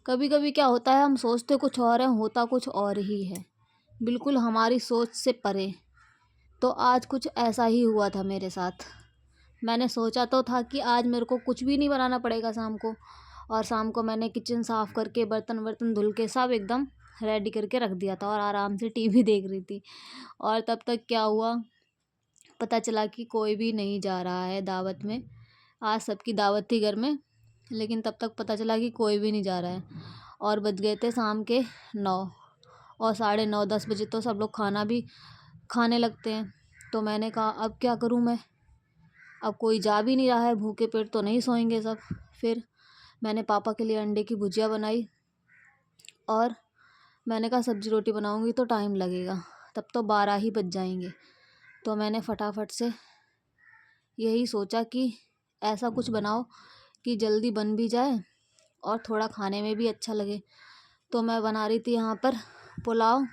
कभी कभी क्या होता है, हम सोचते कुछ और है, होता कुछ और ही है, बिल्कुल हमारी सोच से परे। तो आज कुछ ऐसा ही हुआ था मेरे साथ। मैंने सोचा तो था कि आज मेरे को कुछ भी नहीं बनाना पड़ेगा शाम को, और शाम को मैंने किचन साफ़ करके बर्तन वर्तन धुल के सब एकदम रेडी करके रख दिया था और आराम से टीवी देख रही थी। और तब तक क्या हुआ, पता चला कि कोई भी नहीं जा रहा है दावत में। आज सबकी दावत थी घर में, लेकिन तब तक पता चला कि कोई भी नहीं जा रहा है। और बज गए थे शाम के 9, और 9:30-10 बजे तो सब लोग खाना भी खाने लगते हैं। तो मैंने कहा अब क्या करूं मैं, अब कोई जा भी नहीं रहा है, भूखे पेट तो नहीं सोएंगे सब। फिर मैंने पापा के लिए अंडे की भुजिया बनाई, और मैंने कहा सब्जी रोटी बनाऊंगी तो टाइम लगेगा, तब तो 12 ही बज जाएंगे। तो मैंने फटाफट से यही सोचा कि ऐसा कुछ बनाओ कि जल्दी बन भी जाए और थोड़ा खाने में भी अच्छा लगे। तो मैं बना रही थी यहाँ पर पुलाव।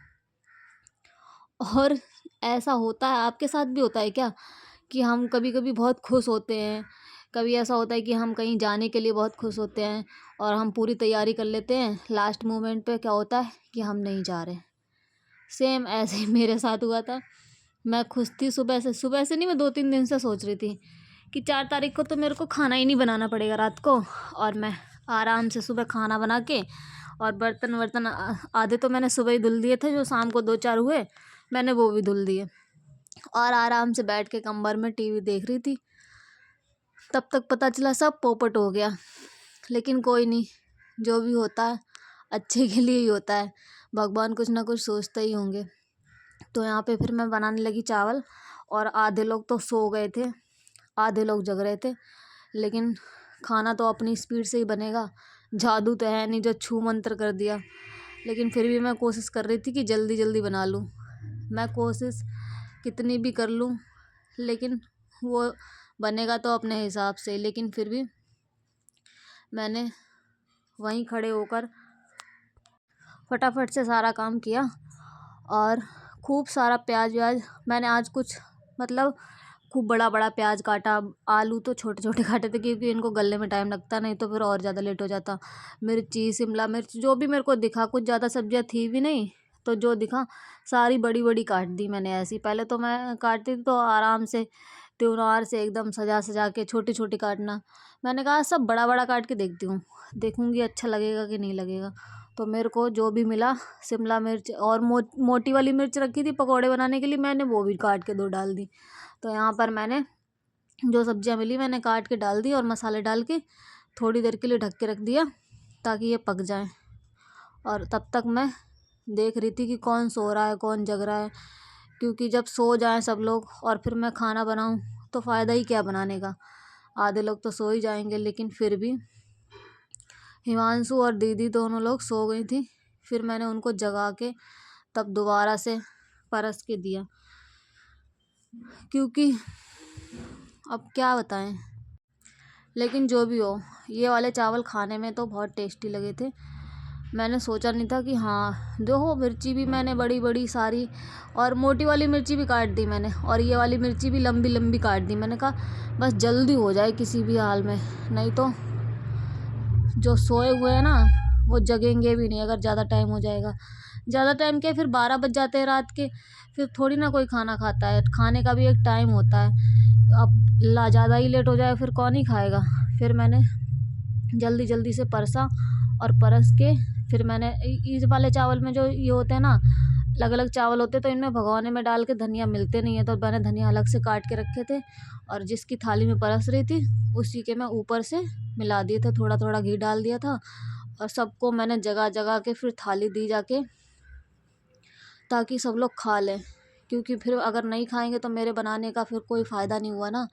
और ऐसा होता है, आपके साथ भी होता है क्या, कि हम कभी कभी बहुत खुश होते हैं, कभी ऐसा होता है कि हम कहीं जाने के लिए बहुत खुश होते हैं और हम पूरी तैयारी कर लेते हैं, लास्ट मोमेंट पे क्या होता है कि हम नहीं जा रहे। सेम ऐसे ही मेरे साथ हुआ था। मैं खुश थी, सुबह से नहीं, मैं 2-3 दिन से सोच रही थी कि 4 तारीख को तो मेरे को खाना ही नहीं बनाना पड़ेगा रात को, और मैं आराम से सुबह खाना बना के, और बर्तन वर्तन आधे तो मैंने सुबह ही धुल दिए थे, जो शाम को 2-4 हुए मैंने वो भी धुल दिए, और आराम से बैठ के कमर में टीवी देख रही थी। तब तक पता चला सब पोपट हो गया। लेकिन कोई नहीं, जो भी होता है अच्छे के लिए ही होता है, भगवान कुछ ना कुछ सोचते ही होंगे। तो यहाँ पे फिर मैं बनाने लगी चावल, और आधे लोग तो सो गए थे, आधे लोग जग रहे थे। लेकिन खाना तो अपनी स्पीड से ही बनेगा, जादू तो है नहीं जो छू मंत्र कर दिया। लेकिन फिर भी मैं कोशिश कर रही थी कि जल्दी जल्दी बना लूँ। मैं कोशिश कितनी भी कर लूँ, लेकिन वो बनेगा तो अपने हिसाब से। लेकिन फिर भी मैंने वहीं खड़े होकर फटाफट से सारा काम किया, और खूब सारा प्याज व्याज मैंने आज कुछ, मतलब खूब बड़ा बड़ा प्याज काटा। आलू तो छोटे छोटे काटे थे क्योंकि इनको गलने में टाइम लगता, नहीं तो फिर और ज़्यादा लेट हो जाता। मिर्ची, शिमला मिर्च, जो भी मेरे को दिखा, कुछ ज़्यादा सब्जियां थी भी नहीं, तो जो दिखा सारी बड़ी बड़ी काट दी मैंने। ऐसी पहले तो मैं काटती थी तो आराम से त्योहार से एकदम सजा सजा के छोटी छोटी काटना। मैंने कहा सब बड़ा बड़ा काट के देखती हूँ, देखूँगी अच्छा लगेगा कि नहीं लगेगा। तो मेरे को जो भी मिला, शिमला मिर्च और मोटी वाली मिर्च रखी थी पकौड़े बनाने के लिए, मैंने वो भी काट के 2 डाल दी। तो यहाँ पर मैंने जो सब्जियाँ मिली मैंने काट के डाल दी, और मसाले डाल के थोड़ी देर के लिए ढक के रख दिया ताकि ये पक जाए। और तब तक मैं देख रही थी कि कौन सो रहा है कौन जग रहा है, क्योंकि जब सो जाएं सब लोग और फिर मैं खाना बनाऊं तो फ़ायदा ही क्या बनाने का। आधे लोग तो सो ही जाएंगे। लेकिन फिर भी हिमांशु और दीदी दोनों लोग सो गई थी। फिर मैंने उनको जगा के तब दोबारा से परस के दिया, क्योंकि अब क्या बताएं। लेकिन जो भी हो, ये वाले चावल खाने में तो बहुत टेस्टी लगे थे। मैंने सोचा नहीं था कि हाँ देखो, मिर्ची भी मैंने बड़ी बड़ी सारी, और मोटी वाली मिर्ची भी काट दी मैंने, और ये वाली मिर्ची भी लंबी लंबी काट दी। मैंने कहा बस जल्दी हो जाए किसी भी हाल में, नहीं तो जो सोए हुए हैं ना वो जगेंगे भी नहीं अगर ज़्यादा टाइम हो जाएगा। ज़्यादा टाइम क्या, फिर 12 बज जाते हैं रात के, फिर थोड़ी ना कोई खाना खाता है। खाने का भी एक टाइम होता है, अब ज़्यादा ही लेट हो जाए फिर कौन ही खाएगा। फिर मैंने जल्दी जल्दी से परसा, और परस के फिर मैंने इस वाले चावल में जो ये होते हैं ना, अलग अलग चावल होते, तो इनमें भगोने में डाल के धनिया मिलते नहीं है, तो मैंने धनिया अलग से काट के रखे थे, और जिसकी थाली में परस रही थी उसी के मैं ऊपर से मिला दिए थे, थोड़ा थोड़ा घी डाल दिया था, और सबको मैंने जगह जगह के फिर थाली दी जाके, ताकि सब लोग खा लें। क्योंकि फिर अगर नहीं खाएंगे तो मेरे बनाने का फिर कोई फ़ायदा नहीं हुआ ना।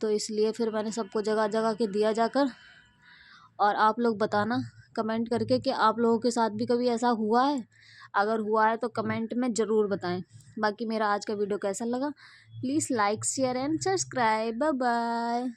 तो इसलिए फिर मैंने सबको जगह जगह के दिया जाकर। और आप लोग बताना कमेंट करके कि आप लोगों के साथ भी कभी ऐसा हुआ है। अगर हुआ है तो कमेंट में ज़रूर बताएं। बाकी मेरा आज का वीडियो कैसा लगा, please like share and subscribe. Bye bye.